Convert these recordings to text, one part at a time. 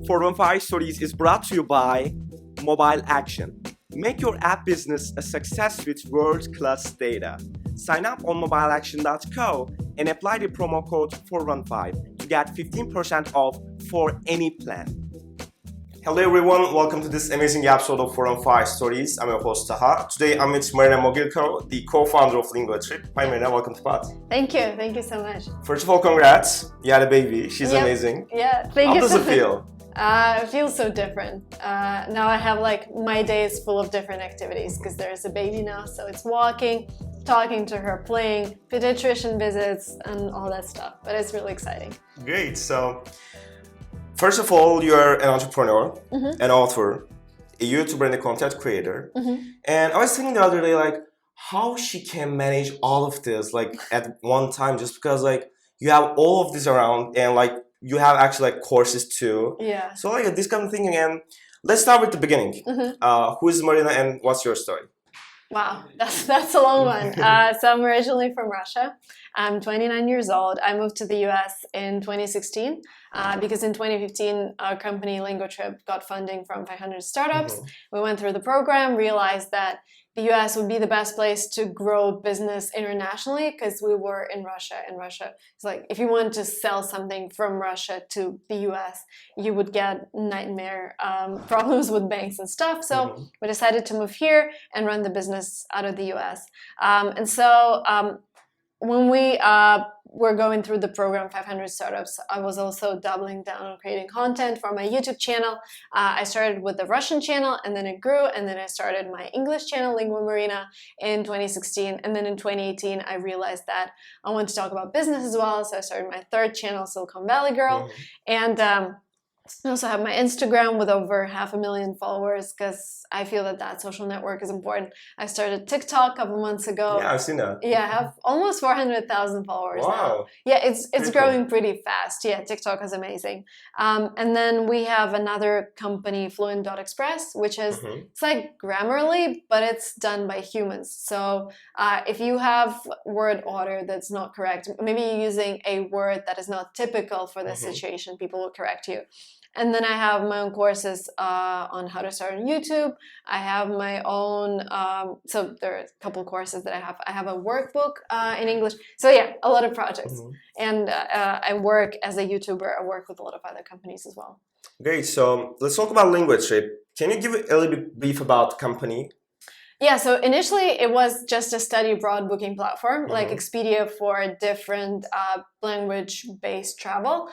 415 Stories is brought to you by Mobile Action. Make your app business a success with world-class data. Sign up on mobileaction.co and apply the promo code 415 to get 15% off for any plan. Hello everyone, welcome to this amazing episode of 415 Stories. I'm your host Taha. Today I'm with Marina Mogilko, the co-founder of Languageshape. Hi Marina, welcome to Pod. Thank you so much. First of all, congrats. You had a baby, she's amazing. Yeah, thank you so much. How does it feel? It feels so different. Now I have my days full of different activities because there's a baby now, so it's walking, talking to her, playing, pediatrician visits and all that stuff, but it's really exciting. Great, so first of all, you're an entrepreneur, an author, a YouTuber and a content creator, and I was thinking the other day how she can manage all of this at one time, just because you have all of this around and you have actually courses too. Yeah. So this kind of thing, and let's start with the beginning. Who is Marina and what's your story? Wow, that's a long one. So I'm originally from Russia. I'm 29 years old. I moved to the US in 2016 because in 2015 our company Languageshape got funding from 500 startups. We went through the program, realized that the US would be the best place to grow business internationally because we were in Russia, and Russia is if you want to sell something from Russia to the US, you would get nightmare problems with banks and stuff. So we decided to move here and run the business out of the US. And so when we were going through the program 500 Startups, I was also doubling down on creating content for my YouTube channel. I started with the Russian channel, and then it grew, and then I started my English channel, Lingua Marina, in 2016. And then in 2018, I realized that I wanted to talk about business as well, so I started my third channel, Silicon Valley Girl. And I also have my Instagram with over 500,000 followers because I feel that social network is important. I started TikTok a couple months ago. Yeah, I've seen that. Yeah, I have almost 400,000 followers now. Yeah, it's growing pretty fast. Yeah, TikTok is amazing. And then we have another company, Fluent.express, which is it's like Grammarly, but it's done by humans. So if you have word order that's not correct, maybe you're using a word that is not typical for this situation, people will correct you. And then I have my own courses on how to start on YouTube. I have my own, so there are a couple courses that I have. I have a workbook in English. So yeah, a lot of projects. And I work as a YouTuber. I work with a lot of other companies as well. Great. So let's talk about Languageshape. Can you give a little bit brief about the company? Yeah, so initially it was just a study abroad booking platform, like Expedia for different language-based travel,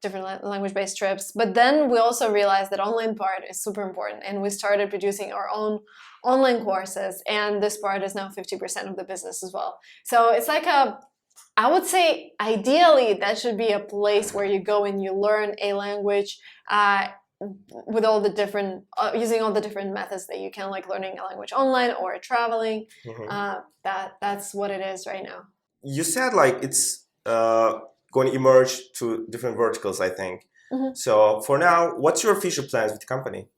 different language-based trips. But then we also realized that online part is super important, and we started producing our own online courses, and this part is now 50% of the business as well. So it's I would say ideally that should be a place where you go and you learn a language with all the different, using all the different methods that you can, like learning a language online or traveling. That's what it is right now. You said it's going to emerge to different verticals, I think. So for now, what's your future plans with the company?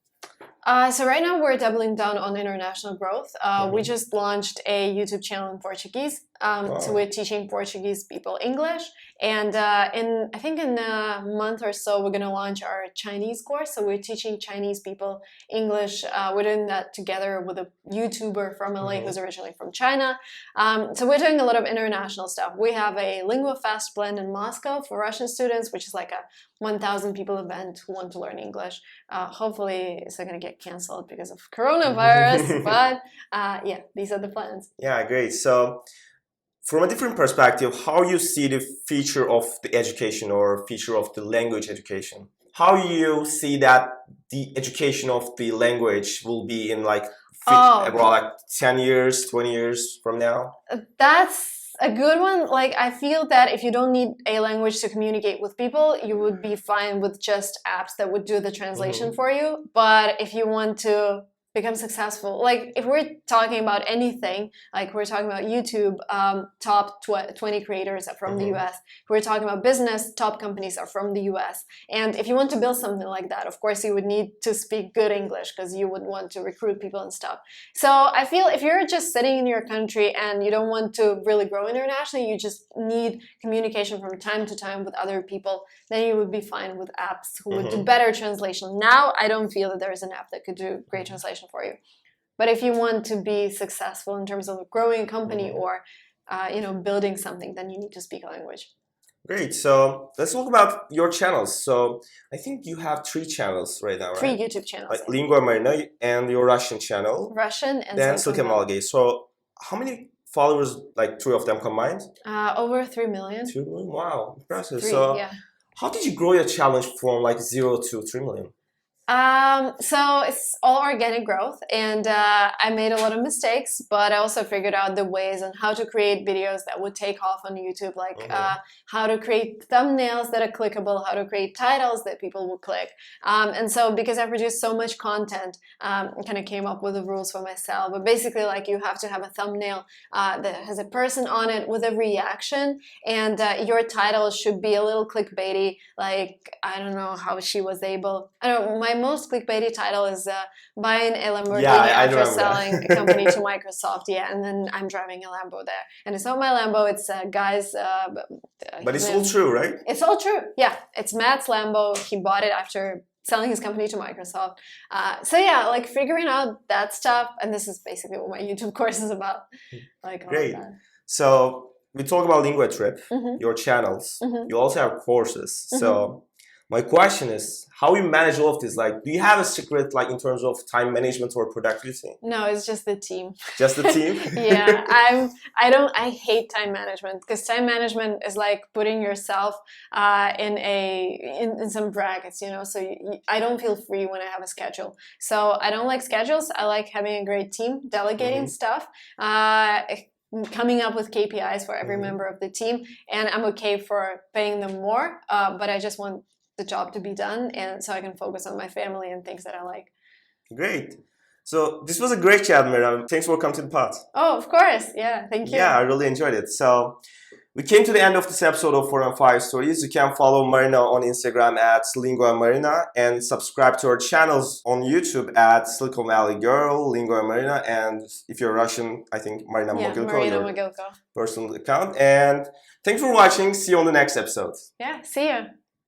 So right now we're doubling down on international growth. We just launched a YouTube channel in Portuguese. So we're teaching Portuguese people English. And I think in a month or so, we're going to launch our Chinese course. So we're teaching Chinese people English. We're doing that together with a YouTuber from LA who's originally from China. So we're doing a lot of international stuff. We have a Lingua Fest blend in Moscow for Russian students, which is like a 1,000 people event who want to learn English. Hopefully it's not going to get canceled because of coronavirus, but yeah, these are the plans. Yeah, great. So from a different perspective, how you see the future of the education or future of the language education? How you see that the education of the language will be in about 10 years, 20 years from now? That's a good one. I feel that if you don't need a language to communicate with people, you would be fine with just apps that would do the translation for you. But if you want to become successful, like if we're talking about anything, like we're talking about YouTube, top 20 creators are from the US. If we're talking about business, top companies are from the US. And if you want to build something like that, of course you would need to speak good English because you would want to recruit people and stuff. So I feel if you're just sitting in your country and you don't want to really grow internationally, you just need communication from time to time with other people, then you would be fine with apps who would do better translation. Now I don't feel that there is an app that could do great translation for you. But if you want to be successful in terms of growing a company or building something, then you need to speak a language. Great. So let's talk about your channels. So I think you have 3 channels right now, right? 3 YouTube channels. Like Lingua Marina and your Russian channel. Russian and then Silicon Valley. So how many followers, like 3 of them combined? Over 3 million. 2 million? Wow, impressive. 3, so yeah. How did you grow your challenge from like 0 to 3 million? So it's all organic growth, and I made a lot of mistakes, but I also figured out the ways on how to create videos that would take off on YouTube, like how to create thumbnails that are clickable, how to create titles that people will click. And so because I produced so much content, I kind of came up with the rules for myself. But basically, like, you have to have a thumbnail that has a person on it with a reaction, and your title should be a little clickbaity, like, I don't know how she was able, I don't know, my most clickbaity title is buying a Lamborghini after selling a company to Microsoft. Yeah, and then I'm driving a Lambo there. And it's not my Lambo, it's guys. But it's all true, right? It's all true. Yeah, it's Matt's Lambo. He bought it after selling his company to Microsoft. So yeah, like figuring out that stuff. And this is basically what my YouTube course is about. Like, great. So we talk about Languageshape, your channels. You also have courses. So my question is, how you manage all of this? Like, do you have a secret, like, in terms of time management or productivity? No, it's just the team. Just the team? Yeah, I hate time management, because time management is like putting yourself in some brackets, you know, so I don't feel free when I have a schedule. So I don't like schedules. I like having a great team, delegating stuff, coming up with KPIs for every member of the team, and I'm okay for paying them more, but I just want the job to be done, and so I can focus on my family and things that I like. Great. So this was a great chat, Marina. Thanks for coming to the pod. Oh, of course. Yeah, thank you. Yeah, I really enjoyed it. So we came to the end of this episode of 4 and 5 Stories. You can follow Marina on Instagram at Lingua Marina, and subscribe to our channels on YouTube at Silicon Valley Girl, Lingua Marina, and if you're Russian, I think Marina Mogilko, Marina Mogilko. Personal account. And thanks for watching. See you on the next episode. Yeah, see you.